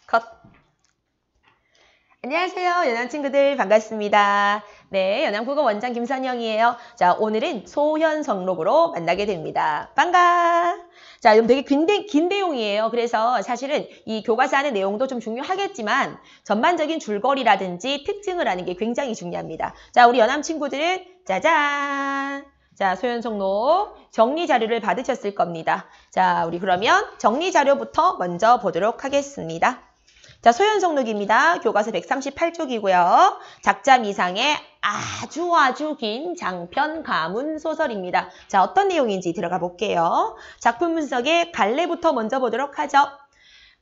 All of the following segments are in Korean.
컷. 안녕하세요. 연암 친구들 반갑습니다. 네, 연암국어 원장 김선영이에요. 자, 오늘은 소현성록으로 만나게 됩니다. 반가. 자, 이건 되게 긴 내용이에요. 그래서 사실은 이 교과서 안의 내용도 좀 중요하겠지만 전반적인 줄거리라든지 특징을 아는 게 굉장히 중요합니다. 자, 우리 연암 친구들은 짜잔. 자, 소현성록 정리 자료를 받으셨을 겁니다. 자, 우리 그러면 정리 자료부터 먼저 보도록 하겠습니다. 자, 소현성록입니다. 교과서 138쪽이고요. 작자 미상의 아주 긴 장편 가문 소설입니다. 자, 어떤 내용인지 들어가 볼게요. 작품 분석의 갈래부터 먼저 보도록 하죠.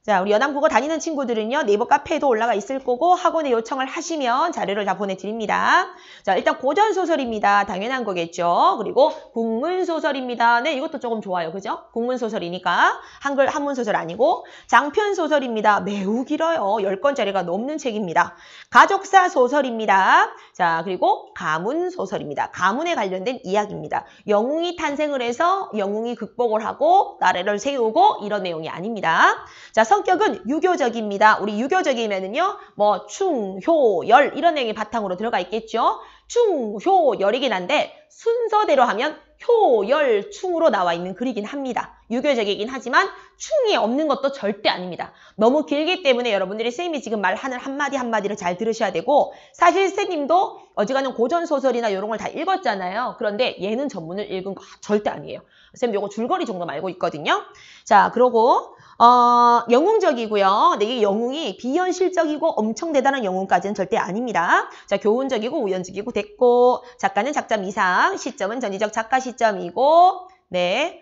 자, 우리 연암국어 다니는 친구들은요, 네이버 카페에도 올라가 있을 거고 학원에 요청을 하시면 자료를 다 보내드립니다. 자, 일단 고전소설입니다. 당연한 거겠죠. 그리고 국문소설입니다. 네, 이것도 조금 좋아요. 그죠? 국문소설이니까 한글 한문소설 아니고 장편소설입니다. 매우 길어요. 10권짜리가 넘는 책입니다. 가족사 소설입니다. 자, 그리고 가문소설입니다. 가문에 관련된 이야기입니다. 영웅이 탄생을 해서 영웅이 극복을 하고 나라를 세우고 이런 내용이 아닙니다. 자, 성격은 유교적입니다. 우리 유교적이면은요, 뭐 충, 효, 열 이런 내용이 바탕으로 들어가 있겠죠. 충, 효, 열이긴 한데 순서대로 하면 효, 열, 충으로 나와 있는 글이긴 합니다. 유교적이긴 하지만 충이 없는 것도 절대 아닙니다. 너무 길기 때문에 여러분들이 선생님이 지금 말하는 한마디 한마디를 잘 들으셔야 되고 사실 선생님도 어지간한 고전소설이나 이런 걸 다 읽었잖아요. 그런데 얘는 전문을 읽은 거 절대 아니에요. 선생님 요거 줄거리 정도 알고 있거든요. 자, 그러고 영웅적이고요. 근데 이 영웅이 비현실적이고 엄청 대단한 영웅까지는 절대 아닙니다. 자, 교훈적이고 우연적이고 됐고 작가는 작자 미상, 시점은 전지적 작가 시점이고 네,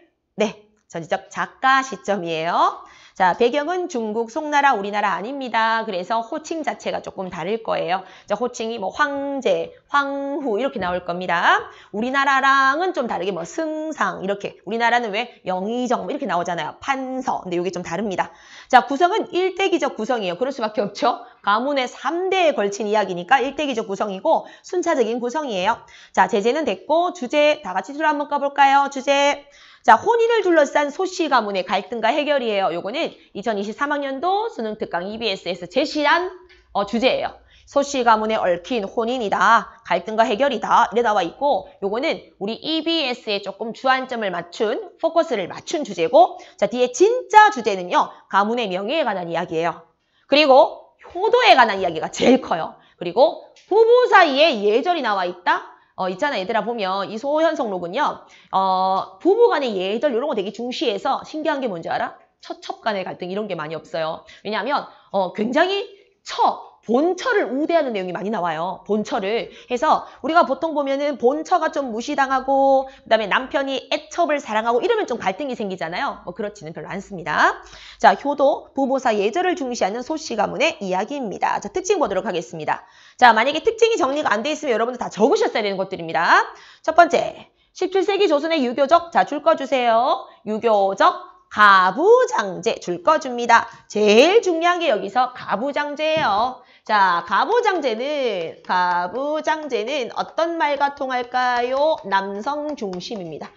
전지적 작가 시점이에요. 자, 배경은 중국, 송나라, 우리나라 아닙니다. 그래서 호칭 자체가 조금 다를 거예요. 자, 호칭이 뭐 황제, 황후 이렇게 나올 겁니다. 우리나라랑은 좀 다르게 뭐 승상 이렇게. 우리나라는 왜 영의정 이렇게 나오잖아요. 판서. 근데 이게 좀 다릅니다. 자, 구성은 일대기적 구성이에요. 그럴 수밖에 없죠. 가문의 3대에 걸친 이야기니까 일대기적 구성이고 순차적인 구성이에요. 자, 제재는 됐고 주제 다 같이 들어 한번 까볼까요? 주제. 자, 혼인을 둘러싼 소씨 가문의 갈등과 해결이에요. 요거는 2023학년도 수능 특강 EBS에서 제시한 주제예요. 소씨 가문에 얽힌 혼인이다. 갈등과 해결이다. 이래 나와 있고 요거는 우리 EBS에 조금 주안점을 맞춘 포커스를 맞춘 주제고 자, 뒤에 진짜 주제는요. 가문의 명예에 관한 이야기예요. 그리고 효도에 관한 이야기가 제일 커요. 그리고 부부 사이에 예절이 나와 있다. 있잖아 얘들아 보면 이 소현성록은요 부부간의 예절 이런 거 되게 중시해서 신기한 게 뭔지 알아? 처첩 간의 갈등 이런 게 많이 없어요. 왜냐하면 굉장히 본처를 우대하는 내용이 많이 나와요. 본처를 해서 우리가 보통 보면은 본처가 좀 무시당하고 그다음에 남편이 애첩을 사랑하고 이러면 좀 갈등이 생기잖아요. 뭐 그렇지는 별로 않습니다. 자, 효도, 부부 사이 예절을 중시하는 소씨 가문의 이야기입니다. 자, 특징 보도록 하겠습니다. 자, 만약에 특징이 정리가 안 돼 있으면 여러분들 다 적으셨어야 되는 것들입니다. 첫 번째, 17세기 조선의 유교적, 자, 줄 꺼주세요. 유교적 가부장제 줄 꺼줍니다. 제일 중요한 게 여기서 가부장제예요. 자, 가부장제는 어떤 말과 통할까요? 남성 중심입니다.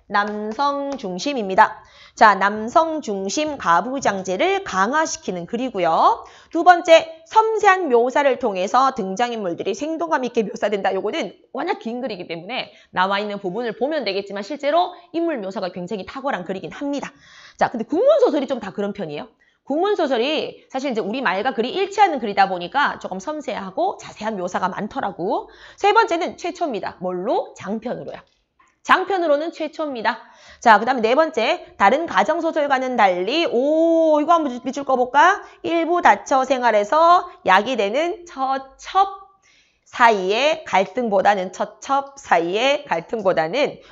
남성 중심입니다. 자, 남성 중심 가부장제를 강화시키는 글이고요. 두 번째, 섬세한 묘사를 통해서 등장인물들이 생동감 있게 묘사된다. 요거는 워낙 긴 글이기 때문에 나와 있는 부분을 보면 되겠지만 실제로 인물 묘사가 굉장히 탁월한 글이긴 합니다. 자, 근데 국문소설이 좀 다 그런 편이에요. 국문소설이 사실 이제 우리 말과 글이 일치하는 글이다 보니까 조금 섬세하고 자세한 묘사가 많더라고. 세 번째는 최초입니다. 뭘로? 장편으로요. 장편으로는 최초입니다. 자, 그 다음에 네 번째, 다른 가정소설과는 달리, 이거 한번 밑줄 꺼볼까? 일부 다처 생활에서 야기되는 처첩 사이의 갈등보다는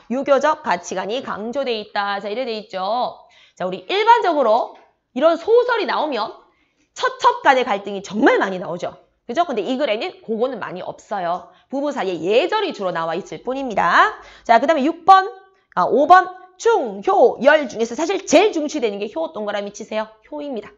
유교적 가치관이 강조돼 있다. 자, 이래 돼 있죠. 자, 우리 일반적으로 이런 소설이 나오면 처첩 간의 갈등이 정말 많이 나오죠. 그죠? 근데 이 글에는 그거는 많이 없어요. 부부 사이에 예절이 주로 나와 있을 뿐입니다. 자, 그 다음에 5번 충, 효, 열 중에서 사실 제일 중시되는 게 효 동그라미 치세요. 효입니다.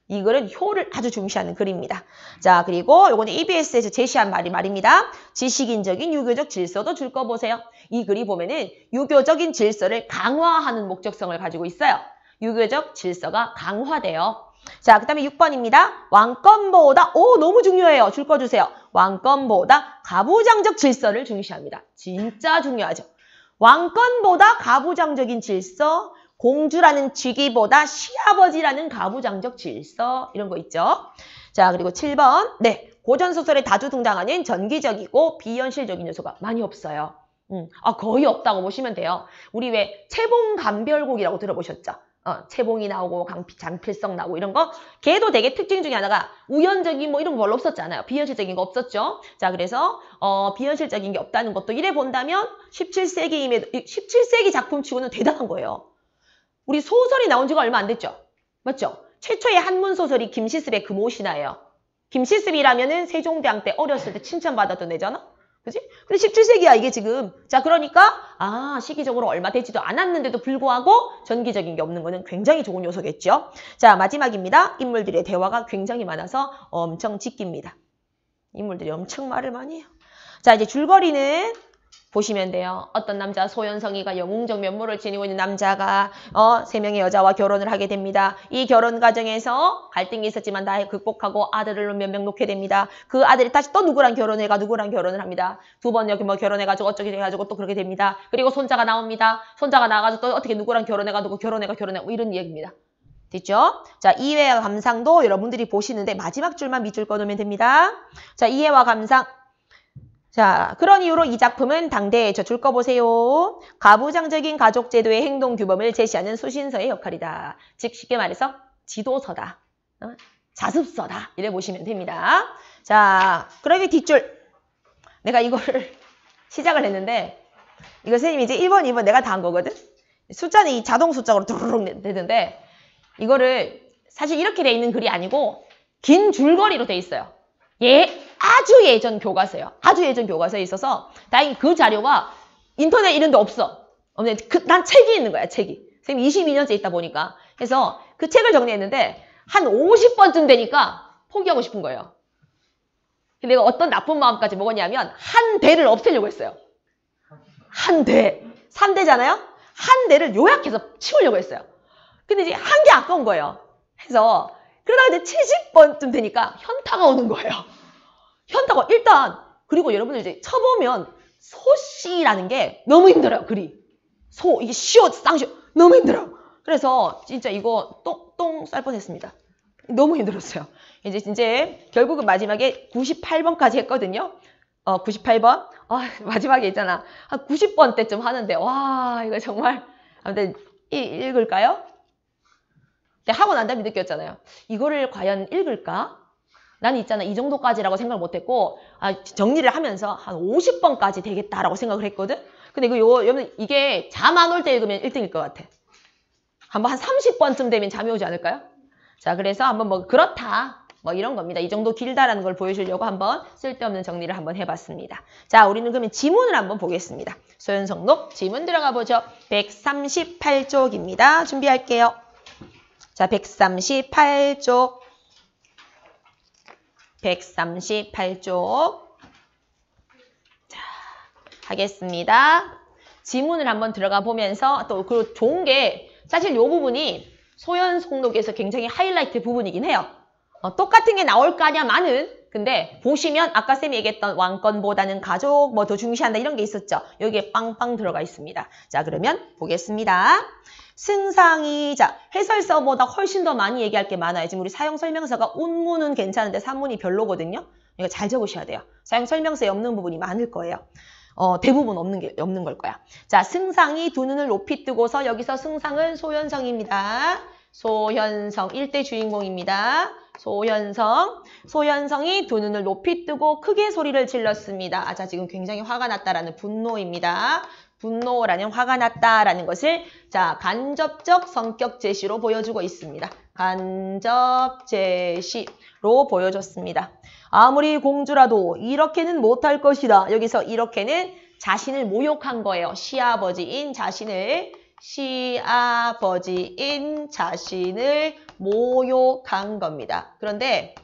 이 글은 효를 아주 중시하는 글입니다. 자, 그리고 요거는 EBS에서 제시한 말입니다. 지식인적인 유교적 질서도 줄 거 보세요. 이 글이 보면은 유교적인 질서를 강화하는 목적성을 가지고 있어요. 유교적 질서가 강화돼요. 자, 그 다음에 6번입니다. 왕권보다, 너무 중요해요. 줄 거 주세요. 왕권보다 가부장적 질서를 중시합니다. 진짜 중요하죠. 왕권보다 가부장적인 질서, 공주라는 직위보다 시아버지라는 가부장적 질서, 이런 거 있죠. 자, 그리고 7번. 네, 고전소설에 자주 등장하는 전기적이고 비현실적인 요소가 많이 없어요. 거의 없다고 보시면 돼요. 우리 왜 채봉감별곡이라고 들어보셨죠? 채봉이 나오고 장필성 나오고 이런 거. 걔도 되게 특징 중에 하나가 우연적인 뭐 이런 거 별로 없었잖아요. 비현실적인 거 없었죠. 자, 그래서 비현실적인 게 없다는 것도 이래 본다면 17세기 작품치고는 대단한 거예요. 우리 소설이 나온 지가 얼마 안 됐죠? 맞죠? 최초의 한문 소설이 김시습의 금오신화예요. 김시습이라면은 세종대왕 때 어렸을 때 칭찬받았던 애잖아? 그지? 근데 17세기야, 이게 지금. 자, 그러니까, 시기적으로 얼마 되지도 않았는데도 불구하고 전기적인 게 없는 거는 굉장히 좋은 요소겠죠. 자, 마지막입니다. 인물들의 대화가 굉장히 많아서 엄청 짙깁니다. 인물들이 엄청 말을 많이 해요. 자, 이제 줄거리는 보시면 돼요. 어떤 남자 소현성이가 영웅적 면모를 지니고 있는 남자가 3명의 여자와 결혼을 하게 됩니다. 이 결혼 과정에서 갈등이 있었지만 다 극복하고 아들을 몇 명 놓게 됩니다. 그 아들이 다시 또 누구랑 결혼을 합니다. 2번 여기 뭐 결혼해가지고 어쩌게 해가지고 또 그렇게 됩니다. 그리고 손자가 나옵니다. 손자가 나와가지고 또 어떻게 누구랑 결혼해가지고 뭐 이런 이야기입니다. 됐죠? 자, 이해와 감상도 여러분들이 보시는데 마지막 줄만 밑줄 꺼놓으면 됩니다. 자, 이해와 감상. 자, 그런 이유로 이 작품은 당대에 저 줄 거 보세요. 가부장적인 가족제도의 행동규범을 제시하는 수신서의 역할이다. 즉 쉽게 말해서 지도서다. 자습서다. 이래 보시면 됩니다. 자, 그러면 뒷줄. 내가 이거를 시작을 했는데 이거 선생님이 이제 1번, 2번 내가 다 한 거거든. 숫자는 이 자동 숫자로 두루룩 되는데 이거를 사실 이렇게 돼 있는 글이 아니고 긴 줄거리로 돼 있어요. 아주 예전 교과서예요. 아주 예전 교과서에 있어서 다행히 그 자료가 인터넷 이런 데 없어. 난 책이 있는 거야, 책이. 선생님 22년째 있다 보니까. 그래서 그 책을 정리했는데 한 50번쯤 되니까 포기하고 싶은 거예요. 근데 내가 어떤 나쁜 마음까지 먹었냐면 한 대를 없애려고 했어요. 한 대. 3대잖아요? 한 대를 요약해서 치우려고 했어요. 근데 이제 한 게 아까운 거예요. 그래서 그러다가 이제 70번쯤 되니까 현타가 오는 거예요. 현타가 일단 그리고 여러분들 이제 쳐보면 소씨라는 게 너무 힘들어요. 글이. 이게 시옷, 쌍시옷 너무 힘들어요. 그래서 진짜 이거 똥 쌀 뻔했습니다. 너무 힘들었어요. 이제 결국은 마지막에 98번까지 했거든요. 98번. 마지막에 있잖아. 한 90번 때쯤 하는데 와 이거 정말 아무튼 읽을까요? 하고 난 다음에 느꼈잖아요. 이거를 과연 읽을까? 나는 있잖아. 이 정도까지라고 생각을 못했고 정리를 하면서 한 50번까지 되겠다라고 생각을 했거든. 근데 여러분 이게 잠 안 올 때 읽으면 1등일 것 같아. 한번 한 30번쯤 되면 잠이 오지 않을까요? 자, 그래서 한번 뭐 그렇다. 뭐 이런 겁니다. 이 정도 길다라는 걸 보여주려고 한번 쓸데없는 정리를 한번 해봤습니다. 자, 우리는 그러면 지문을 한번 보겠습니다. 소현성록 지문 들어가 보죠. 138쪽입니다. 준비할게요. 자, 138쪽. 138쪽. 자, 하겠습니다. 지문을 한번 들어가 보면서 또 그 좋은 게 사실 이 부분이 소현성록에서 굉장히 하이라이트 부분이긴 해요. 똑같은 게 나올 거냐마는 근데 보시면 아까 쌤이 얘기했던 왕권보다는 가족 뭐 더 중시한다 이런 게 있었죠. 여기에 빵빵 들어가 있습니다. 자, 그러면 보겠습니다. 승상이 자 해설서보다 훨씬 더 많이 얘기할 게 많아요. 지금 우리 사용설명서가 운문은 괜찮은데 산문이 별로거든요. 이거 잘 적으셔야 돼요. 사용설명서에 없는 부분이 많을 거예요. 대부분 없는 걸 거야. 자, 승상이 두 눈을 높이 뜨고서 여기서 승상은 소현성입니다. 소현성 1대 주인공입니다. 소현성이 두 눈을 높이 뜨고 크게 소리를 질렀습니다. 자, 지금 굉장히 화가 났다라는 분노입니다. 분노라는 화가 났다라는 것을 자 간접적 성격 제시로 보여주고 있습니다. 간접 제시로 보여줬습니다. 아무리 공주라도 이렇게는 못할 것이다. 여기서 이렇게는 자신을 모욕한 거예요. 시아버지인 자신을 모욕한 겁니다. 그런데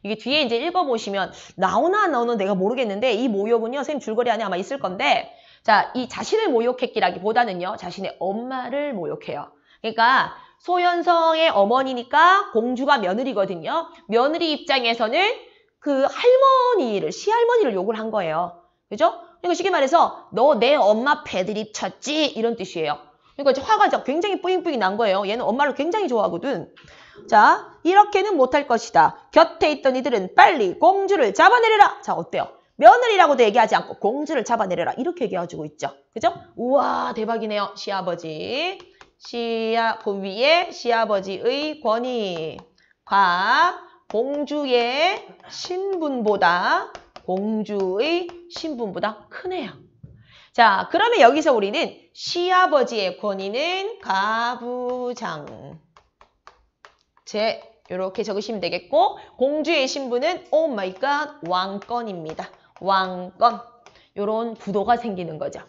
이게 뒤에 이제 읽어보시면 나오나 안 나오나 내가 모르겠는데 이 모욕은요. 선생님 줄거리 안에 아마 있을 건데 자, 이 자신을 모욕했기라기보다는요. 자신의 엄마를 모욕해요. 그러니까 소현성의 어머니니까 공주가 며느리거든요. 며느리 입장에서는 그 할머니를, 시할머니를 욕을 한 거예요. 그죠? 그러니까 쉽게 말해서 너 내 엄마 패드립 쳤지? 이런 뜻이에요. 그러니까 이제 화가 굉장히 뿌잉뿌잉 난 거예요. 얘는 엄마를 굉장히 좋아하거든. 자, 이렇게는 못할 것이다. 곁에 있던 이들은 빨리 공주를 잡아내려라. 자, 어때요? 며느리라고도 얘기하지 않고 공주를 잡아내려라. 이렇게 얘기해주고 있죠. 그죠? 우와, 대박이네요. 시아버지. 그 위에 시아버지의 권위가 공주의 신분보다 크네요. 자, 그러면 여기서 우리는 시아버지의 권위는 가부장제 이렇게 적으시면 되겠고 공주의 신분은 오 마이 갓 왕권입니다. 왕권. 이런 구도가 생기는 거죠.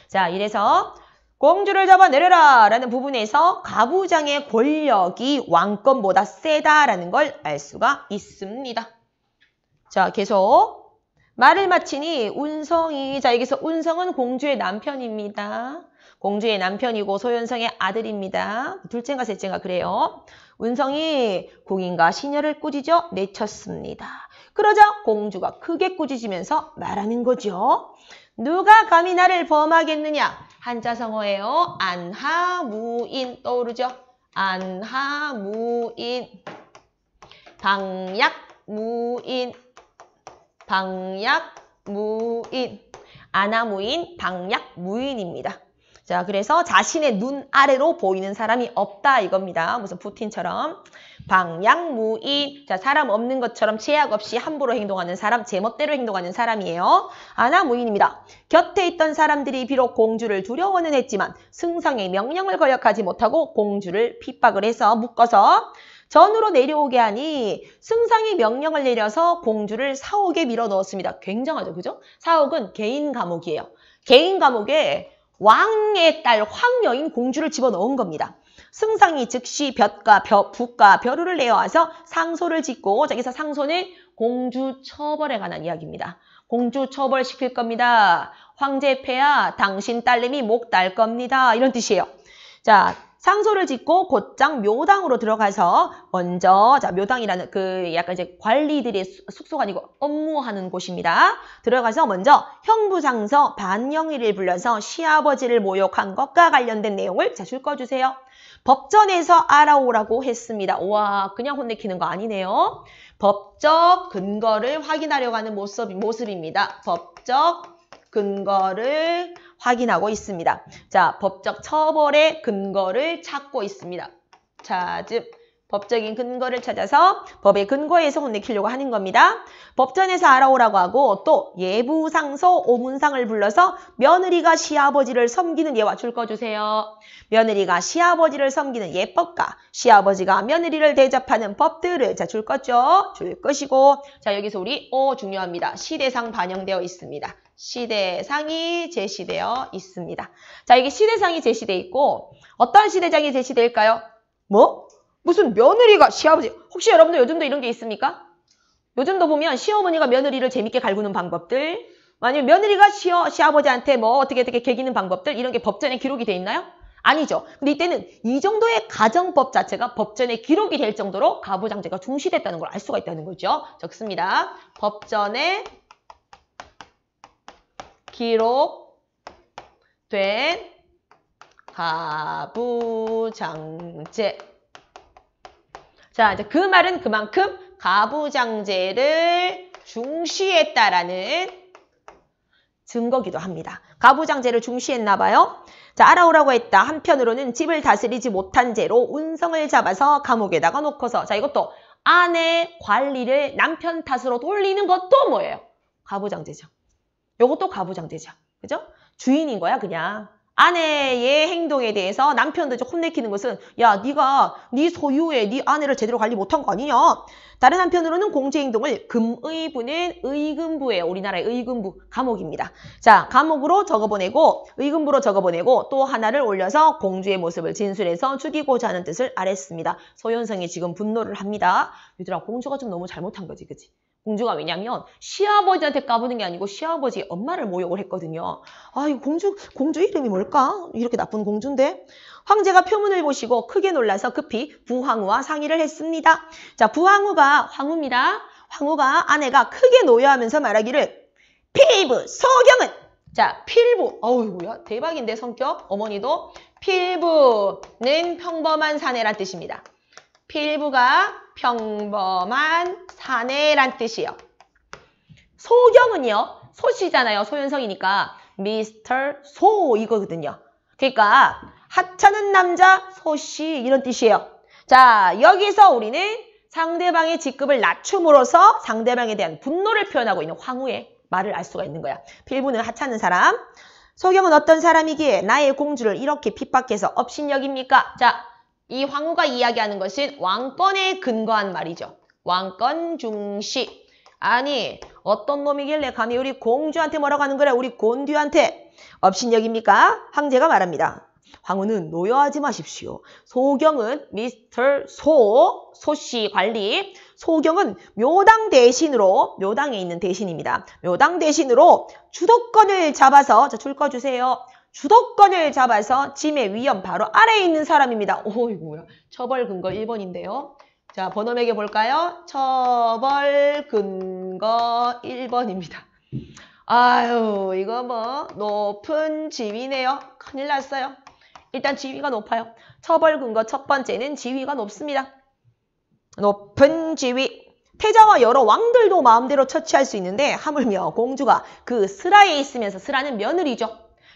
자, 이래서 공주를 잡아내려라 라는 부분에서 가부장의 권력이 왕권보다 세다라는 걸 알 수가 있습니다. 자, 계속 말을 마치니 운성이, 자, 여기서 운성은 공주의 남편입니다. 공주의 남편이고 소현성의 아들입니다. 둘째인가 셋째인가 그래요. 운성이 궁인과 시녀를 꾸짖어 내쳤습니다. 그러자 공주가 크게 꾸짖으면서 말하는 거죠. 누가 감히 나를 범하겠느냐? 한자성어예요. 안하무인 떠오르죠? 안하무인, 방약무인, 안하무인, 방약무인입니다. 자, 그래서 자신의 눈 아래로 보이는 사람이 없다 이겁니다. 무슨 푸틴처럼. 방약무인, 자, 사람 없는 것처럼 제약 없이 함부로 행동하는 사람, 제멋대로 행동하는 사람이에요. 안하무인입니다. 곁에 있던 사람들이 비록 공주를 두려워는 했지만 승상의 명령을 거역하지 못하고 공주를 핍박을 해서 묶어서 전으로 내려오게 하니 승상이 명령을 내려서 공주를 사옥에 밀어넣었습니다. 굉장하죠, 그죠? 사옥은 개인 감옥이에요. 개인 감옥에 왕의 딸 황여인 공주를 집어넣은 겁니다. 승상이 즉시 붓과 벼루를 내어와서 상소를 짓고, 여기서 상소는 공주 처벌에 관한 이야기입니다. 공주 처벌시킬 겁니다. 황제 폐하 당신 딸내미 목 딸 겁니다. 이런 뜻이에요. 자, 상소를 짓고 곧장 묘당으로 들어가서 먼저, 자, 묘당이라는 그 약간 이제 관리들의 숙소가 아니고 업무하는 곳입니다. 들어가서 먼저 형부상서 반영일을 불러서 시아버지를 모욕한 것과 관련된 내용을 자, 읽어주세요. 법전에서 알아오라고 했습니다. 와, 그냥 혼내키는 거 아니네요. 법적 근거를 확인하려고 하는 모습입니다. 법적 근거를 확인하고 있습니다. 자, 법적 처벌의 근거를 찾고 있습니다. 자, 즉 법적인 근거를 찾아서 법의 근거에서 혼내키려고 하는 겁니다. 법전에서 알아오라고 하고 또 예부상소 오문상을 불러서 며느리가 시아버지를 섬기는 예와 줄 거주세요. 며느리가 시아버지를 섬기는 예법과 시아버지가 며느리를 대접하는 법들을 자, 줄 거죠. 줄 것이고, 자, 여기서 우리 중요합니다. 시대상 반영되어 있습니다. 시대상이 제시되어 있습니다. 자, 이게 시대상이 제시되어 있고 어떤 시대상이 제시될까요? 무슨 며느리가 시아버지, 혹시 여러분들 요즘도 이런 게 있습니까? 요즘도 보면 시어머니가 며느리를 재밌게 갈구는 방법들, 아니면 며느리가 시아버지한테 어떻게 개기는 방법들, 이런 게 법전에 기록이 돼 있나요? 아니죠. 근데 이때는 이 정도의 가정법 자체가 법전에 기록이 될 정도로 가부장제가 중시됐다는 걸 알 수가 있다는 거죠. 적습니다. 법전에 기록된 가부장제. 자, 이제 그 말은 그만큼 가부장제를 중시했다라는 증거기도 합니다. 가부장제를 중시했나 봐요. 자, 알아오라고 했다. 한편으로는 집을 다스리지 못한 죄로 운성을 잡아서 감옥에다가 놓고서, 자, 이것도 아내 관리를 남편 탓으로 돌리는 것도 뭐예요? 가부장제죠. 요것도 가부장제죠. 그죠? 주인인 거야, 그냥. 아내의 행동에 대해서 남편도 이제 혼내키는 것은, 야, 네가 네 소유의 네 아내를 제대로 관리 못한 거 아니냐? 다른 한편으로는 공주의 행동을 금의부는 의금부예요. 우리나라의 의금부, 감옥입니다. 자, 감옥으로 적어보내고, 의금부로 적어보내고 또 하나를 올려서 공주의 모습을 진술해서 죽이고자 하는 뜻을 알았습니다. 소현성이 지금 분노를 합니다. 얘들아, 공주가 좀 너무 잘못한 거지, 그치? 공주가 왜냐면 시아버지한테 까부는 게 아니고 시아버지 엄마를 모욕을 했거든요. 아, 이 공주 이름이 뭘까? 이렇게 나쁜 공주인데. 황제가 표문을 보시고 크게 놀라서 급히 부황후와 상의를 했습니다. 자, 부황후가 황후입니다. 황후가 아내가 크게 노여하면서 말하기를 필부 소경은 자 필부 어우야 대박인데 성격 어머니도 필부는 평범한 사내란 뜻입니다. 필부가 평범한 사내란 뜻이에요. 소경은요 소씨잖아요. 소현성이니까 미스터 소 이거거든요. 그러니까 하찮은 남자 소씨 이런 뜻이에요. 자 여기서 우리는 상대방의 직급을 낮춤으로써 상대방에 대한 분노를 표현하고 있는 황후의 말을 알 수가 있는 거야. 필부는 하찮은 사람. 소경은 어떤 사람이기에 나의 공주를 이렇게 핍박해서 업신여깁니까? 자, 이 황후가 이야기하는 것은 왕권에 근거한 말이죠. 왕권 중시. 아니, 어떤 놈이길래 감히 우리 공주한테 뭐라고 하는 거래? 우리 곤듀한테. 업신여깁니까? 황제가 말합니다. 황후는 노여하지 마십시오. 소경은 미스터 소씨 관리. 소경은 묘당 대신으로, 묘당에 있는 대신입니다. 묘당 대신으로 주도권을 잡아서, 자, 줄 꺼주세요. 주도권을 잡아서 짐의 위험 바로 아래에 있는 사람입니다. 오이구야. 처벌 근거 1번인데요. 자, 번호 매겨 볼까요? 처벌 근거 1번입니다. 아유, 이거 뭐 높은 지위네요. 큰일 났어요. 일단 지위가 높아요. 처벌 근거 첫 번째는 지위가 높습니다. 높은 지위. 태자와 여러 왕들도 마음대로 처치할 수 있는데 하물며 공주가 그 스라에 있으면서 스라는 며느리죠.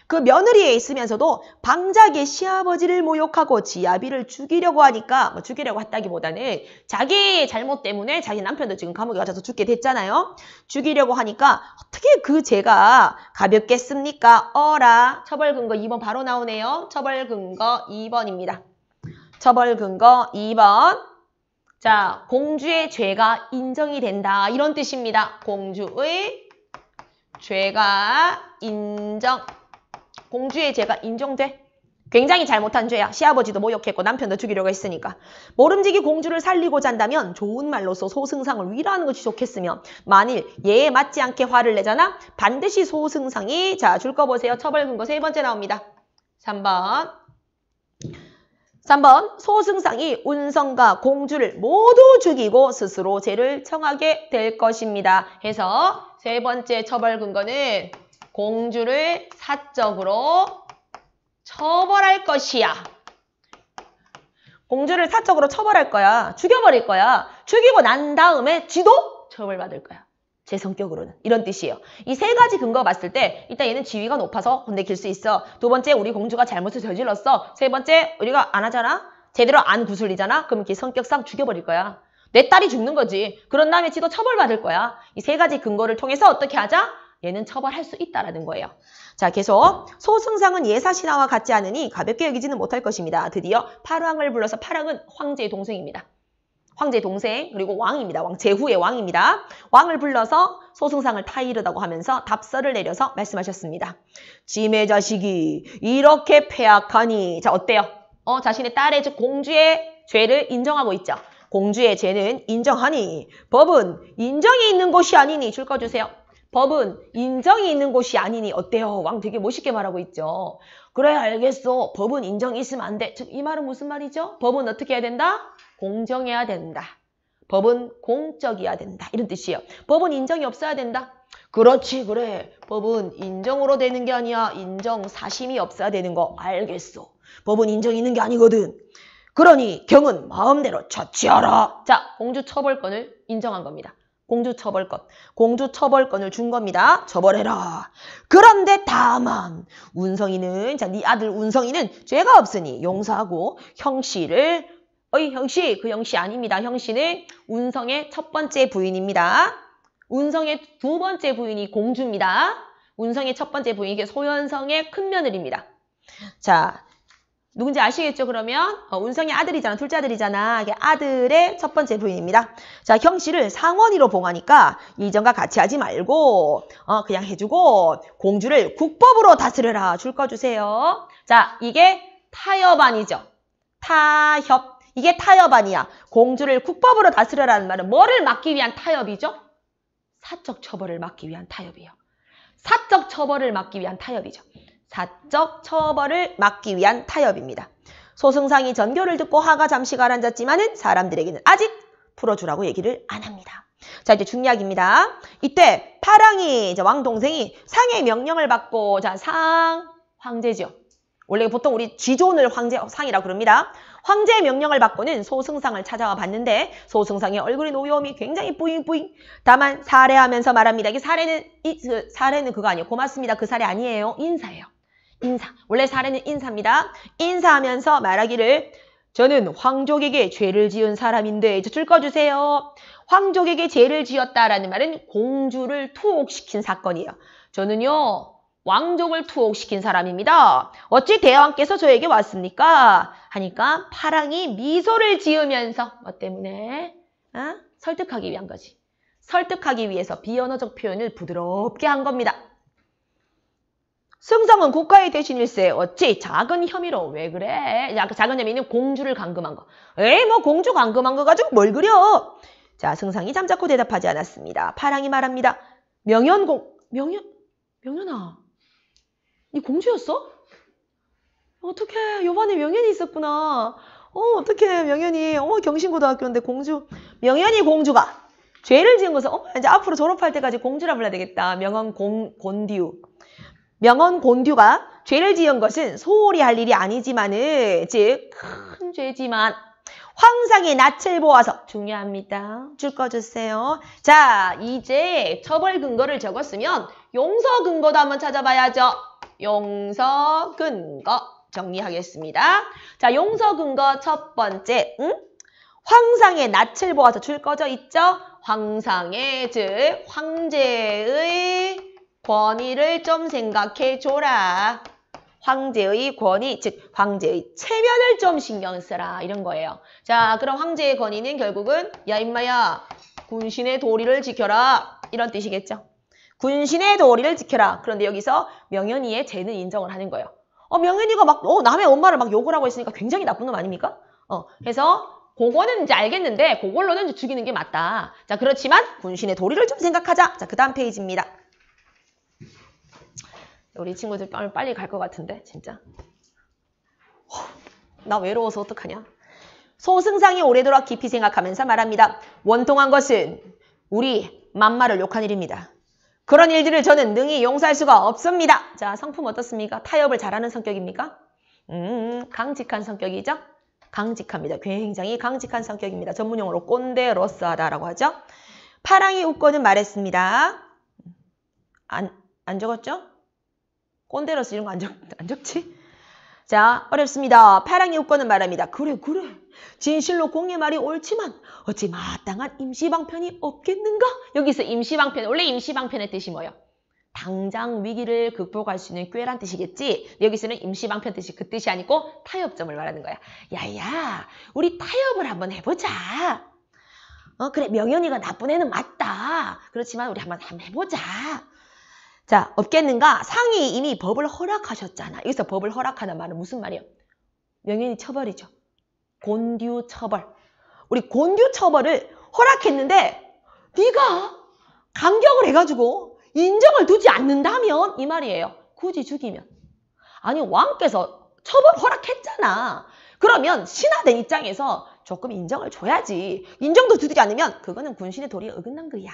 그 며느리에 있으면서도 방작의 시아버지를 모욕하고 지아비를 죽이려고 하니까 뭐 죽이려고 했다기보다는 자기 잘못 때문에 자기 남편도 지금 감옥에 갇혀서 죽게 됐잖아요. 죽이려고 하니까 어떻게 그 죄가 가볍겠습니까? 어라. 처벌 근거 2번 바로 나오네요. 처벌 근거 2번입니다. 처벌 근거 2번. 자, 공주의 죄가 인정이 된다. 이런 뜻입니다. 공주의 죄가 인정. 공주의 죄가 인정돼. 굉장히 잘못한 죄야. 시아버지도 모욕했고 남편도 죽이려고 했으니까. 모름지기 공주를 살리고자 한다면 좋은 말로써 소승상을 위로하는 것이 좋겠으며 만일 예에 맞지 않게 화를 내잖아. 반드시 소승상이 자, 줄 거 보세요. 처벌 근거 세 번째 나옵니다. 3번. 소승상이 운성과 공주를 모두 죽이고 스스로 죄를 청하게 될 것입니다. 해서 세 번째 처벌 근거는 공주를 사적으로 처벌할 것이야. 공주를 사적으로 처벌할 거야. 죽여버릴 거야. 죽이고 난 다음에 지도 처벌받을 거야. 제 성격으로는. 이런 뜻이에요. 이 세 가지 근거 봤을 때 일단 얘는 지위가 높아서 혼내킬 수 있어. 두 번째 우리 공주가 잘못을 저질렀어. 세 번째 우리가 안 하잖아. 제대로 안 구슬리잖아. 그럼 걔 성격상 죽여버릴 거야. 내 딸이 죽는 거지. 그런 다음에 지도 처벌받을 거야. 이 세 가지 근거를 통해서 어떻게 하자? 얘는 처벌할 수 있다라는 거예요. 자, 계속 소승상은 예사신하와 같지 않으니 가볍게 여기지는 못할 것입니다. 드디어 팔왕을 불러서 팔왕은 황제의 동생입니다. 황제의 동생 그리고 왕입니다. 제후의 왕입니다. 왕을 불러서 소승상을 타이르다고 하면서 답서를 내려서 말씀하셨습니다. 짐의 자식이 이렇게 패악하니 자 어때요? 자신의 딸의 즉 공주의 죄를 인정하고 있죠. 공주의 죄는 인정하니 법은 인정이 있는 곳이 아니니 줄 거 주세요. 법은 인정이 있는 곳이 아니니 어때요? 왕 되게 멋있게 말하고 있죠. 그래 알겠어. 법은 인정이 있으면 안 돼. 즉 이 말은 무슨 말이죠? 법은 어떻게 해야 된다? 공정해야 된다. 법은 공적이어야 된다. 이런 뜻이에요. 법은 인정이 없어야 된다. 그렇지 그래. 법은 인정으로 되는 게 아니야. 인정 사심이 없어야 되는 거 알겠어. 법은 인정이 있는 게 아니거든. 그러니 경은 마음대로 처치하라. 자, 공주 처벌권을 인정한 겁니다. 공주 처벌권을 준 겁니다. 처벌해라. 그런데 다만 운성이는 자, 네 아들 운성이는 죄가 없으니 용서하고 형씨를 형씨 그 형씨 아닙니다. 형씨는 운성의 첫 번째 부인입니다. 운성의 두 번째 부인이 공주입니다. 운성의 첫 번째 부인이 이게 소현성의 큰며느리입니다. 자. 누군지 아시겠죠? 그러면 운성의 아들이잖아. 둘째 아들이잖아. 이게 아들의 첫 번째 부인입니다. 자, 형씨를 상원이로 봉하니까 이전과 같이 하지 말고 그냥 해주고 공주를 국법으로 다스려라. 줄 거 주세요. 자, 이게 타협안이죠. 타협. 이게 타협안이야. 공주를 국법으로 다스려라는 말은 뭐를 막기 위한 타협이죠? 사적 처벌을 막기 위한 타협이에요. 사적 처벌을 막기 위한 타협이죠. 사적 처벌을 막기 위한 타협입니다. 소승상이 전교를 듣고 하가 잠시 가라앉았지만은 사람들에게는 아직 풀어주라고 얘기를 안 합니다. 자, 이제 중략입니다. 이때 파랑이, 이제 왕동생이 상의 명령을 받고, 자, 황제죠. 원래 보통 우리 지존을 상이라고 그럽니다. 황제의 명령을 받고는 소승상을 찾아와 봤는데 소승상의 얼굴의 노여움이 굉장히 뿌잉뿌잉. 다만 사례하면서 말합니다. 이게 사례는 그거 아니에요. 고맙습니다. 그 사례 아니에요. 인사예요. 인사. 원래 사례는 인사입니다. 인사하면서 말하기를 저는 황족에게 죄를 지은 사람인데 저 줄 꺼주세요. 황족에게 죄를 지었다라는 말은 공주를 투옥시킨 사건이에요. 저는요. 왕족을 투옥시킨 사람입니다. 어찌 대왕께서 저에게 왔습니까? 하니까 파랑이 미소를 지으면서 뭐 때문에? 설득하기 위한 거지. 설득하기 위해서 비언어적 표현을 부드럽게 한 겁니다. 승상은 국가의 대신일세. 어찌 작은 혐의로 왜 그래? 작은 혐의는 공주를 감금한 거. 에이 뭐 공주 감금한 거 가지고 뭘 그려? 자, 승상이 잠자코 대답하지 않았습니다. 파랑이 말합니다. 명연아. 이 공주였어? 어떡해. 요번에 명연이 있었구나. 어떡해. 명연이. 경신고등학교인데 공주. 명연이 공주가 죄를 지은 것은 이제 앞으로 졸업할 때까지 공주라 불러야 되겠다. 명언곤듀가 죄를 지은 것은 소홀히 할 일이 아니지만은 즉 큰 죄지만 황상의 낯을 보아서 중요합니다. 줄 꺼주세요. 자, 이제 처벌 근거를 적었으면 용서 근거도 한번 찾아봐야죠. 용서 근거 정리하겠습니다. 자, 용서 근거 첫 번째, 황상의 낯을 보아서 줄 꺼져 있죠? 황상의, 즉 황제의 권위를 좀 생각해줘라. 황제의 권위, 즉 황제의 체면을 좀 신경 쓰라. 이런 거예요. 자, 그럼 황제의 권위는 결국은 야 임마야 군신의 도리를 지켜라. 이런 뜻이겠죠. 군신의 도리를 지켜라. 그런데 여기서 명연이의 죄는 인정을 하는 거예요. 명연이가 막 남의 엄마를 막 욕을 하고 있으니까 굉장히 나쁜 놈 아닙니까? 그래서 그거는 이제 알겠는데 그걸로는 이제 죽이는 게 맞다. 자, 그렇지만 군신의 도리를 좀 생각하자. 자, 그 다음 페이지입니다. 우리 친구들 빨리 갈 것 같은데 진짜. 나 외로워서 어떡하냐. 소승상이 오래도록 깊이 생각하면서 말합니다. 원통한 것은 우리 맘마를 욕한 일입니다. 그런 일들을 저는 능히 용서할 수가 없습니다. 자, 성품 어떻습니까? 타협을 잘하는 성격입니까? 강직한 성격이죠? 강직합니다. 굉장히 강직한 성격입니다. 전문용어로 꼰대러스하다라고 하죠. 파랑이 웃고는 말했습니다. 안 적었죠? 꼰대러스 이런 거 안 적지? 자, 어렵습니다. 파랑이 웃고는 말합니다. 그래. 진실로 공의 말이 옳지만 어찌 마땅한 임시방편이 없겠는가? 여기서 임시방편, 원래 임시방편의 뜻이 뭐예요? 당장 위기를 극복할 수 있는 꾀란 뜻이겠지? 여기서는 임시방편 뜻이 그 뜻이 아니고 타협점을 말하는 거야. 야야, 우리 타협을 한번 해보자. 그래, 명연이가 나쁜 애는 맞다. 그렇지만 우리 한번 해보자. 자, 없겠는가? 상이 이미 법을 허락하셨잖아. 여기서 법을 허락하는 말은 무슨 말이에요? 명연이 처벌이죠. 곤듀 처벌. 우리 곤듀 처벌을 허락했는데 네가 감격을 해가지고 인정을 두지 않는다면 이 말이에요. 굳이 죽이면. 아니 왕께서 처벌 허락했잖아. 그러면 신하된 입장에서 조금 인정을 줘야지. 인정도 두지 않으면 그거는 군신의 도리에 어긋난 거야.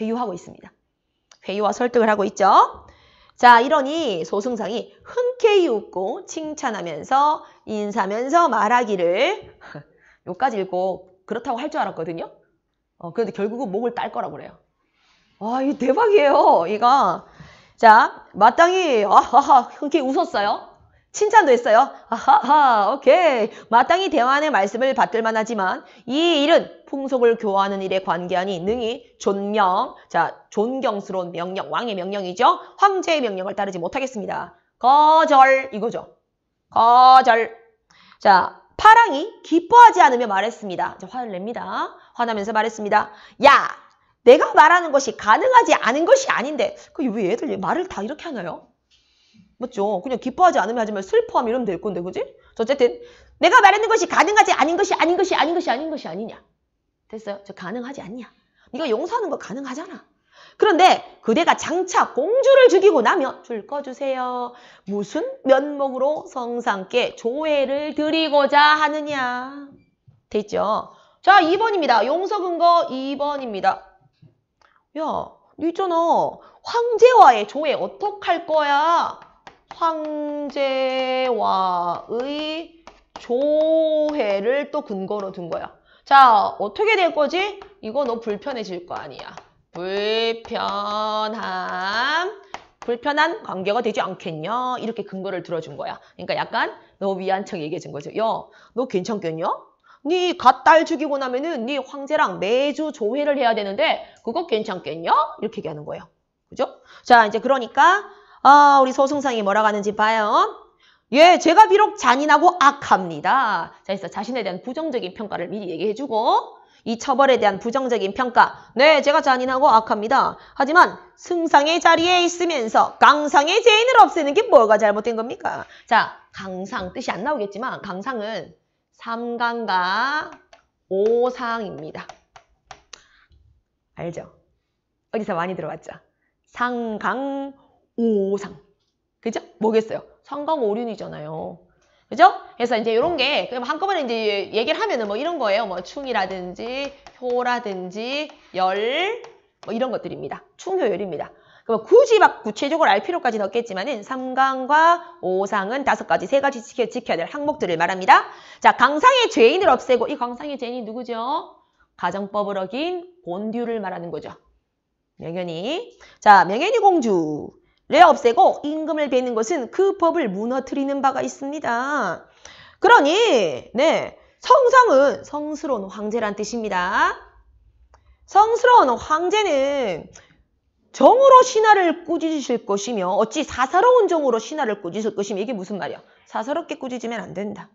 회유하고 있습니다. 회유와 설득을 하고 있죠. 자, 이러니 소승상이 흔쾌히 웃고 칭찬하면서 인사하면서 말하기를 여기까지 읽고 그렇다고 할 줄 알았거든요. 그런데 결국은 목을 딸 거라고 그래요. 와, 이 대박이에요. 이거. 자, 마땅히 아하하 흔쾌히 웃었어요. 칭찬도 했어요. 아하하, 오케이. 마땅히 대왕의 말씀을 받들만 하지만 이 일은 풍속을 교화하는 일에 관계하니 능히 존경스러운 명령, 왕의 명령이죠. 황제의 명령을 따르지 못하겠습니다. 거절, 이거죠. 거절. 자, 파랑이 기뻐하지 않으며 말했습니다. 화를 냅니다. 화나면서 말했습니다. 야, 내가 말하는 것이 가능하지 않은 것이 아닌데 왜 애들 말을 다 이렇게 하나요? 맞죠? 그냥 기뻐하지 않으면 하지만 슬퍼하면 이러면 될 건데, 그지? 어쨌든 내가 말하는 것이 가능하지 않은 것이 아닌 것이 아닌 것이 아닌 것이 아니냐. 됐어요? 저 가능하지 않냐. 네가 용서하는 거 가능하잖아. 그런데 그대가 장차 공주를 죽이고 나면 줄 거 주세요. 무슨 면목으로 성상께 조회를 드리고자 하느냐. 됐죠? 자, 2번입니다. 용서 근거 2번입니다. 야, 너 있잖아. 황제와의 조회 어떡할 거야? 황제와의 조회를 또 근거로 둔 거야. 자, 어떻게 될 거지? 이거 너 불편해질 거 아니야. 불편한 관계가 되지 않겠냐? 이렇게 근거를 들어준 거야. 그러니까 약간 너 위한 척 얘기해 준 거죠. 야, 너 괜찮겠냐? 네 갓딸 죽이고 나면은 네 황제랑 매주 조회를 해야 되는데 그거 괜찮겠냐? 이렇게 얘기하는 거예요. 그죠? 자, 이제 그러니까 우리 소승상이 뭐라고 하는지 봐요. 예, 제가 비록 잔인하고 악합니다. 자, 그래서 자신에 대한 부정적인 평가를 미리 얘기해주고 이 처벌에 대한 부정적인 평가. 네, 제가 잔인하고 악합니다. 하지만 승상의 자리에 있으면서 강상의 죄인을 없애는 게 뭐가 잘못된 겁니까? 자, 강상 뜻이 안 나오겠지만 강상은 삼강과 오상입니다. 알죠? 어디서 많이 들어봤죠? 상강, 오상. 그죠? 뭐겠어요? 상강오륜이잖아요. 그죠? 그래서 이제 이런 게 그럼 한꺼번에 이제 얘기를 하면은 뭐 이런 거예요. 뭐 충이라든지 효라든지 열 뭐 이런 것들입니다. 충효열입니다. 그럼 굳이 막 구체적으로 알 필요까지는 없겠지만은 삼강과 오상은 5가지, 3가지 지켜야 될 항목들을 말합니다. 자, 강상의 죄인을 없애고 이 강상의 죄인이 누구죠? 가정법을 어긴 곤듀를 말하는 거죠. 명현이. 자, 명현이 공주를 없애고 임금을 베는 것은 그 법을 무너뜨리는 바가 있습니다. 그러니 네, 성상은 성스러운 황제란 뜻입니다. 성스러운 황제는 정으로 신하를 꾸짖으실 것이며 어찌 사사로운 정으로 신하를 꾸짖을 것이며 이게 무슨 말이야? 사사롭게 꾸짖으면 안 된다.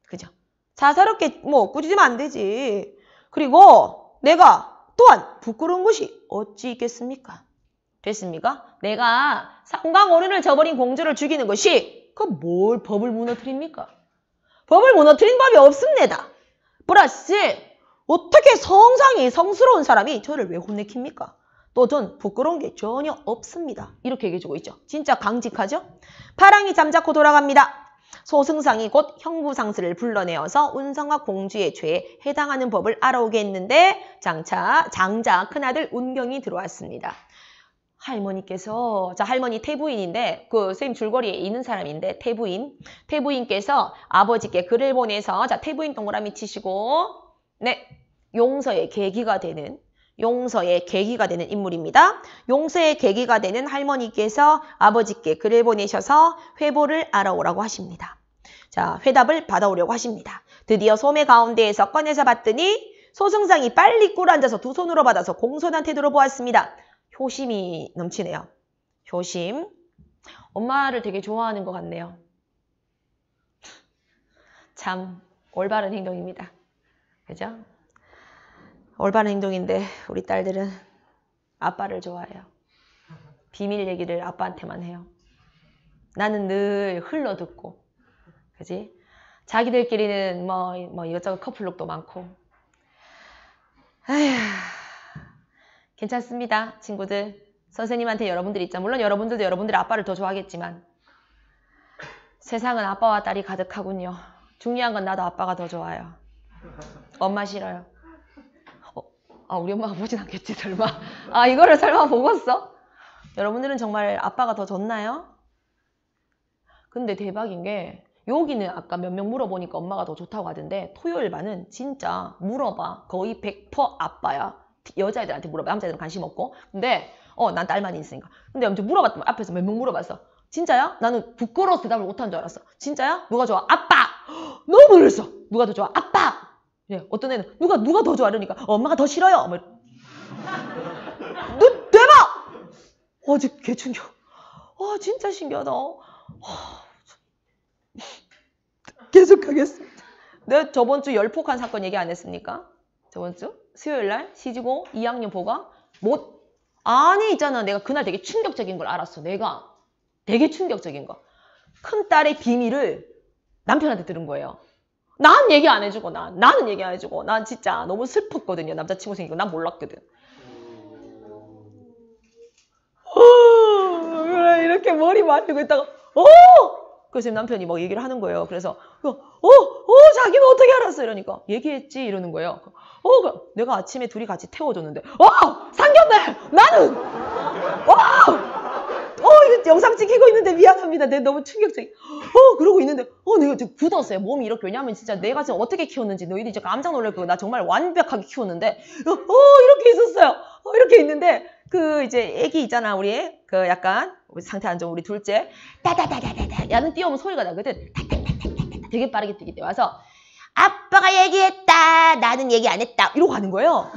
그죠? 사사롭게 뭐 꾸짖으면 안 되지. 그리고 내가 또한 부끄러운 것이 어찌 있겠습니까? 됐습니까? 내가 상강어른을 저버린 공주를 죽이는 것이 그 뭘 법을 무너뜨립니까? 법을 무너뜨린 법이 없습니다. 플러스 어떻게 성상이 성스러운 사람이 저를 왜 혼내킵니까? 또 전 부끄러운 게 전혀 없습니다. 이렇게 얘기해주고 있죠. 진짜 강직하죠? 파랑이 잠자코 돌아갑니다. 소승상이 곧 형부상스를 불러내어서 운성과 공주의 죄에 해당하는 법을 알아오게 했는데 장자 큰아들 운경이 들어왔습니다. 할머니께서, 자, 할머니 태부인인데, 선생님 줄거리에 있는 사람인데, 태부인께서 아버지께 글을 보내서, 자, 태부인 동그라미 치시고, 네, 용서의 계기가 되는 인물입니다. 용서의 계기가 되는 할머니께서 아버지께 글을 보내셔서 회보를 알아오라고 하십니다. 자, 회답을 받아오려고 하십니다. 드디어 소매 가운데에서 꺼내서 봤더니 소승상이 빨리 꿇어앉아서 두 손으로 받아서 공손한 태도로 보았습니다. 효심이 넘치네요. 효심. 엄마를 되게 좋아하는 것 같네요. 참 올바른 행동입니다. 그죠? 올바른 행동인데 우리 딸들은 아빠를 좋아해요. 비밀 얘기를 아빠한테만 해요. 나는 늘 흘러듣고. 그지? 자기들끼리는 뭐 이것저것 커플룩도 많고. 아휴. 괜찮습니다. 친구들. 선생님한테 여러분들이 있죠. 물론 여러분들도 여러분들의 아빠를 더 좋아하겠지만 세상은 아빠와 딸이 가득하군요. 중요한 건 나도 아빠가 더 좋아요. 엄마 싫어요. 우리 엄마가 보진 않겠지 설마. 이거를 설마 보겠어? 여러분들은 정말 아빠가 더 좋나요? 근데 대박인 게 여기는 아까 몇 명 물어보니까 엄마가 더 좋다고 하던데 토요일 반은 진짜 물어봐. 거의 100% 아빠야. 여자애들한테 물어봐. 남자애들은 관심 없고. 근데 난 딸만 있으니까. 근데 아무튼 물어봤더니 앞에서 몇 명 물어봤어. 진짜야? 나는 부끄러워서 대답을 못한 줄 알았어. 진짜야? 누가 좋아? 아빠! 너무 놀랐어. 누가 더 좋아? 아빠! 예, 어떤 애는 누가 더 좋아? 이러니까 엄마가 더 싫어요. 너 대박! 개 충격. 진짜 신기하다. 계속 하겠습니다. 내가 저번 주 열폭한 사건 얘기 안 했습니까? 저번 주? 수요일날 시지고 2학년 보가 아니 있잖아. 내가 그날 되게 충격적인 걸 알았어. 내가 되게 충격적인 거. 큰딸의 비밀을 남편한테 들은 거예요. 난 얘기 안 해주고 나는 얘기 안 해주고 난 진짜 너무 슬펐거든요. 남자친구 생기고 난 몰랐거든. 그래, 이렇게 머리 만지고 있다가 그래서 남편이 막 얘기를 하는 거예요. 그래서 자기는 어떻게 알았어? 이러니까 얘기했지 이러는 거예요. 내가 아침에 둘이 같이 태워줬는데 상견례 나는 이거 영상 찍히고 있는데 미안합니다. 내가 너무 충격적이. 그러고 있는데 내가 지금 굳었어요. 몸이 이렇게. 왜냐면 진짜 내가 지금 어떻게 키웠는지 너희들이 진짜 깜짝 놀랄 거고 나 정말 완벽하게 키웠는데 이렇게 있었어요. 이렇게 있는데 그 이제 애기 있잖아 우리 그 약간 상태 안 좋은 우리 둘째 따다다다다다 야는 뛰어오면 소리가 나거든. 타타타타타 되게 빠르게 뛰기 때문에 와서 아빠가 얘기했다. 나는 얘기 안 했다. 이러고 가는 거예요.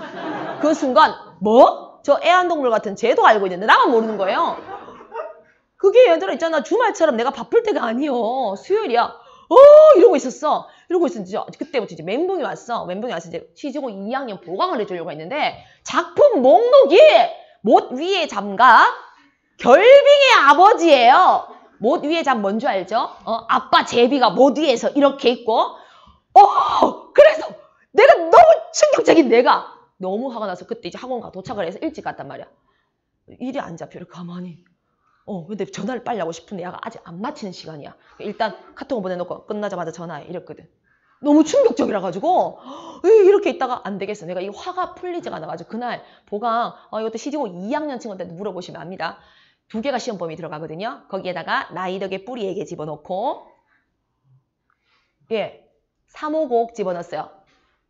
그 순간 뭐? 저 애완동물 같은 쟤도 알고 있는데 나만 모르는 거예요. 그게 얘들아 있잖아. 주말처럼 내가 바쁠 때가 아니요. 수요일이야. 이러고 있었어. 이러고 있었는데 그때부터 이제 멘붕이 왔어. 멘붕이 와서 이제 시지고 2학년 보강을 해주려고 했는데 작품 목록이 못 위에 잠가 결빙의 아버지예요. 못 위에 잠 뭔지 알죠? 아빠 제비가 못 위에서 이렇게 있고 그래서 내가 너무 충격적인 내가 너무 화가 나서 그때 이제 학원 도착을 해서 일찍 갔단 말이야. 일이 안 잡혀. 이렇게 가만히. 근데 전화를 빨리 하고 싶은데 얘가 아직 안 마치는 시간이야. 일단 카톡을 보내놓고 끝나자마자 전화해. 이랬거든. 너무 충격적이라 가지고 이렇게 있다가 안 되겠어. 내가 이 화가 풀리지가 않아가지고 그날 보강 이것도 시지고 2학년 친구한테 물어보시면 압니다. 2개가 시험 범위 들어가거든요. 거기에다가 나이덕의 뿌리에게 집어넣고 3호곡 집어넣었어요.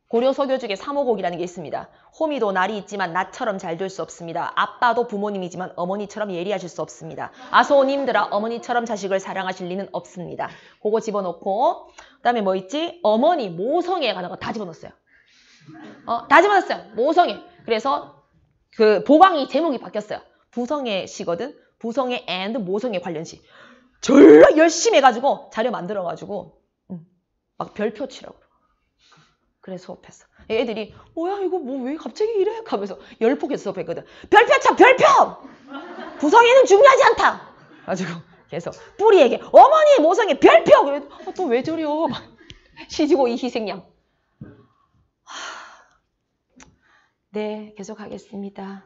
고려서교 중에 3호곡이라는 게 있습니다. 호미도 날이 있지만 나처럼 잘 될 수 없습니다. 아빠도 부모님이지만 어머니처럼 예리하실 수 없습니다. 아소님들아 어머니처럼 자식을 사랑하실 리는 없습니다. 그거 집어넣고 그다음에 뭐 있지? 어머니 모성애에 관한 거 다 집어넣었어요. 다 집어넣었어요. 모성애. 그래서 그 보강이 제목이 바뀌었어요. 부성애 시거든. 부성애 and 모성애 관련시. 졸라 열심히 해가지고 자료 만들어가지고 막 별표 치라고. 그래 수업했어. 애들이 뭐야 이거 뭐 왜 갑자기 이래? 하면서 열폭해서 수업했거든. 별표 쳐 별표! 부성애는 중요하지 않다. 가지고 계속 뿌리에게 어머니 모성애 별표! 또 왜 저려? 시지고 이 희생양. 네 계속 하겠습니다.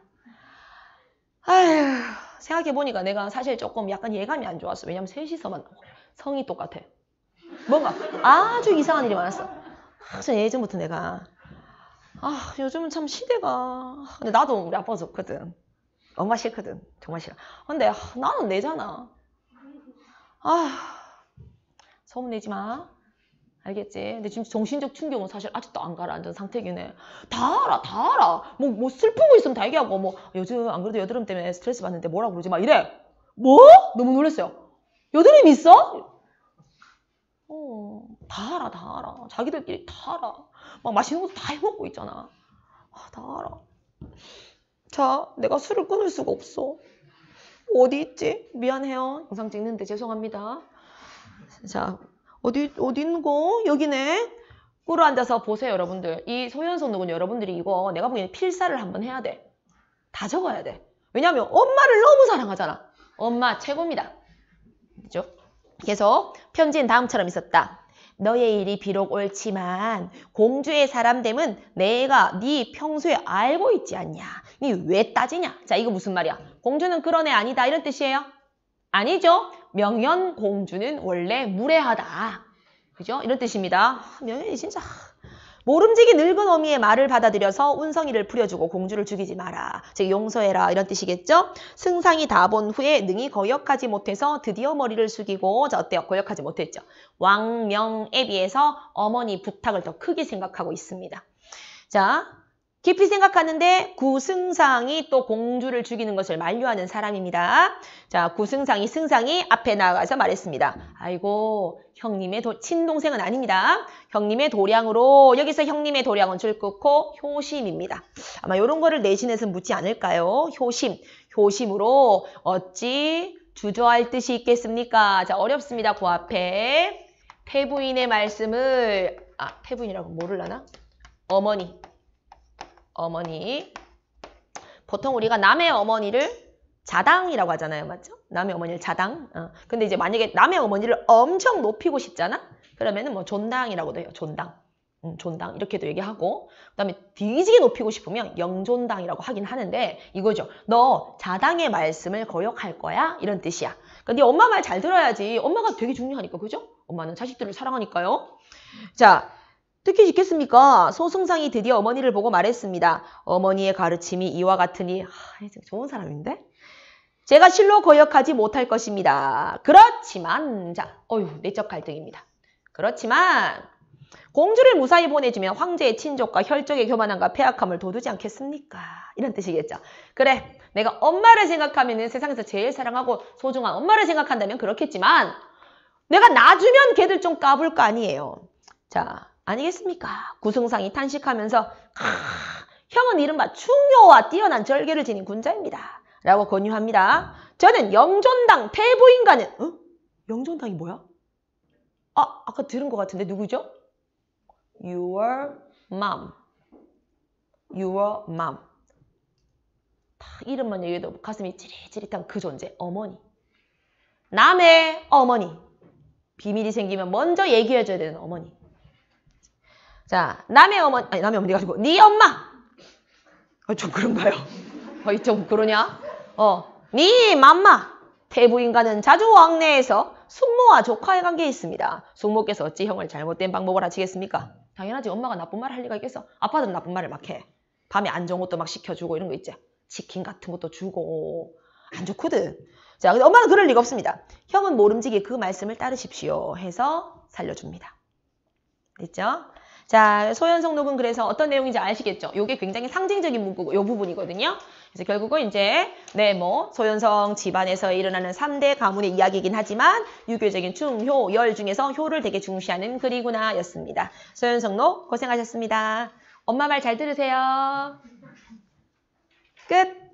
아휴 생각해보니까 내가 사실 조금 약간 예감이 안 좋았어. 왜냐면 셋이서만 성이 똑같아. 뭔가 아주 이상한 일이 많았어. 예전부터 내가 요즘은 참 시대가 근데 나도 우리 아빠가 좋거든. 엄마 싫거든. 정말 싫어. 근데 나는 내잖아. 소문내지 마. 알겠지? 근데 지금 정신적 충격은 사실 아직도 안 가라앉은 상태긴 해. 다 알아. 뭐 슬픈 거 있으면 다 얘기하고 뭐 요즘 안 그래도 여드름 때문에 스트레스 받는데 뭐라고 그러지 막 이래. 뭐? 너무 놀랐어요. 여드름 있어? 다 알아. 자기들끼리 다 알아. 막 맛있는 것도 다 해먹고 있잖아. 다 알아. 자, 내가 술을 끊을 수가 없어. 어디 있지? 미안해요. 영상 찍는데 죄송합니다. 자, 어디 있는 거? 여기네. 꿇어 앉아서 보세요, 여러분들. 이 소현성록은 여러분들이 이거 내가 보기에는 필사를 한번 해야 돼. 다 적어야 돼. 왜냐하면 엄마를 너무 사랑하잖아. 엄마 최고입니다. 그죠? 그래서 편지는 다음처럼 있었다. 너의 일이 비록 옳지만 공주의 사람됨은 내가 네 평소에 알고 있지 않냐. 니 왜 따지냐. 자 이거 무슨 말이야. 공주는 그런 애 아니다 이런 뜻이에요? 아니죠. 명연 공주는 원래 무례하다. 그죠? 이런 뜻입니다. 명연이 진짜 모름지기 늙은 어미의 말을 받아들여서 운성이를 부려주고 공주를 죽이지 마라. 즉 용서해라 이런 뜻이겠죠? 승상이 다 본 후에 능히 거역하지 못해서 드디어 머리를 숙이고 자 어때요? 거역하지 못했죠. 왕명에 비해서 어머니 부탁을 더 크게 생각하고 있습니다. 자 깊이 생각하는데 구승상이 또 공주를 죽이는 것을 만류하는 사람입니다. 자, 승상이 앞에 나가서 말했습니다. 아이고, 형님의 친동생은 아닙니다. 형님의 도량으로, 여기서 형님의 도량은 줄 긋고 효심입니다. 아마 이런 거를 내신에서 묻지 않을까요? 효심으로 어찌 주저할 뜻이 있겠습니까? 자, 어렵습니다. 그 앞에 태부인의 말씀을, 태부인이라고 모를라나? 어머니. 보통 우리가 남의 어머니를 자당이라고 하잖아요. 맞죠? 남의 어머니를 자당. 근데 이제 만약에 남의 어머니를 엄청 높이고 싶잖아? 그러면은 뭐 존당이라고도 해요. 존당. 존당 이렇게도 얘기하고 그다음에 뒤지게 높이고 싶으면 영존당이라고 하긴 하는데 이거죠. 너 자당의 말씀을 거역할 거야? 이런 뜻이야. 근데 엄마 말 잘 들어야지. 엄마가 되게 중요하니까. 그죠? 엄마는 자식들을 사랑하니까요. 자, 듣기 쉽겠습니까? 소승상이 드디어 어머니를 보고 말했습니다. 어머니의 가르침이 이와 같으니 좋은 사람인데? 제가 실로 거역하지 못할 것입니다. 그렇지만 자, 내적 갈등입니다. 그렇지만 공주를 무사히 보내주면 황제의 친족과 혈족의 교만함과 폐악함을 돋우지 않겠습니까? 이런 뜻이겠죠. 그래, 내가 엄마를 생각하면 세상에서 제일 사랑하고 소중한 엄마를 생각한다면 그렇겠지만 내가 놔주면 걔들 좀 까불 거 아니에요. 자, 아니겠습니까? 구승상이 탄식하면서 형은 이른바 충효와 뛰어난 절개를 지닌 군자입니다. 라고 권유합니다. 저는 영존당 태부인가는 영존당이 뭐야? 아까 들은 것 같은데 누구죠? Your mom. Your mom. 딱 이름만 얘기해도 가슴이 찌릿찌릿한 그 존재. 어머니. 남의 어머니. 비밀이 생기면 먼저 얘기해줘야 되는 어머니. 자, 남의 어머니 가지고 네 엄마. 좀 그런가요? 좀 그러냐? 네 맘마. 태부인과는 자주 왕래해서 숙모와 조카의 관계에 있습니다. 숙모께서 어찌 형을 잘못된 방법을 하시겠습니까? 당연하지. 엄마가 나쁜 말을 할 리가 있겠어. 아빠들은 나쁜 말을 막 해. 밤에 안 좋은 것도 막 시켜주고 이런 거 있지. 치킨 같은 것도 주고 안 좋거든. 자, 근데 엄마는 그럴 리가 없습니다. 형은 모름지기 그 말씀을 따르십시오 해서 살려줍니다. 됐죠? 자, 소현성 녹은 그래서 어떤 내용인지 아시겠죠? 이게 굉장히 상징적인 문구고 이 부분이거든요. 그래서 결국은 이제 소현성 집안에서 일어나는 3대 가문의 이야기이긴 하지만 유교적인 충효, 열 중에서 효를 되게 중시하는 글이구나 였습니다. 소현성록 고생하셨습니다. 엄마 말 잘 들으세요. 끝.